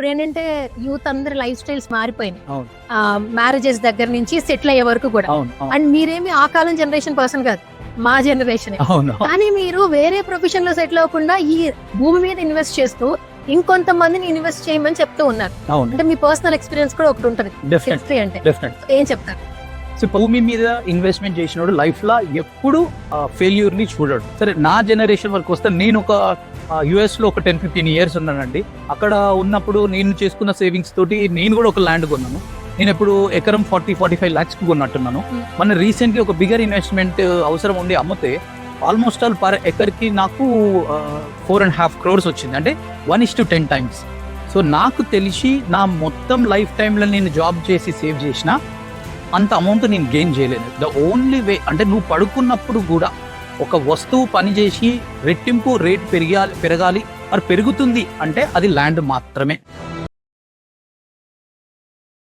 ఇప్పుడు ఏంటంటే యూత్ అందరి లైఫ్ స్టైల్స్ మారిపోయినాయి. అవును. మ్యారేజెస్ దగ్గర నుంచి సెటిల్ అయ్యే వరకు కూడా. అవును. అండ్ మీరేమి ఆ కాలం జనరేషన్ పర్సన్ కాదు, మా జనరేషన్. అవును. కానీ మీరు వేరే ప్రొఫెషన్ లో సెటిల్ అవ్వకుండా ఈ భూమి మీద ఇన్వెస్ట్ చేస్తూ ఇంకొంతమందిని ఇన్వెస్ట్ చేయమని చెప్తూ ఉన్నారు. అవును. అంటే మీ పర్సనల్ ఎక్స్పీరియన్స్ కూడా ఒకటి ఉంటుంది Definitely. హిస్టరీ అంటే. Definitely. ఏం చెప్తారు? సో భూమి మీద ఇన్వెస్ట్మెంట్ చేసినోడు లైఫ్ లో ఎప్పుడు ఫెయిల్యూర్ ని చూడడు. సరే, నా జనరేషన్ వరకు వస్తే నేను ఒక యుఎస్ లో ఒక 10-15 years ఉన్నానండి. అక్కడ ఉన్నప్పుడు నేను చేసుకున్న సేవింగ్స్ తోటి నేను కూడా ఒక ల్యాండ్ కొన్నాను. నేను ఇప్పుడు ఎకరం 40-45 lakhs కొన్నట్టున్నాను. మన రీసెంట్లీ ఒక బిగర్ ఇన్వెస్ట్మెంట్ అవసరం ఉండి అమ్మితే ఆల్మోస్ట్ ఆల్ పర్ ఎకర్కి నాకు 4.5 crores వచ్చింది, అంటే 1:10 times. సో నాకు తెలిసి నా మొత్తం లైఫ్ టైంలో నేను జాబ్ చేసి సేవ్ చేసిన అంత అమౌంట్ నేను గెయిన్ చేయలేదు. ద ఓన్లీ వే అంటే నువ్వు పడుకున్నప్పుడు కూడా ఒక వస్తువు పనిచేసి రెట్టింపు రేట్ పెరగాలి, అది పెరుగుతుంది అంటే అది ల్యాండ్ మాత్రమే.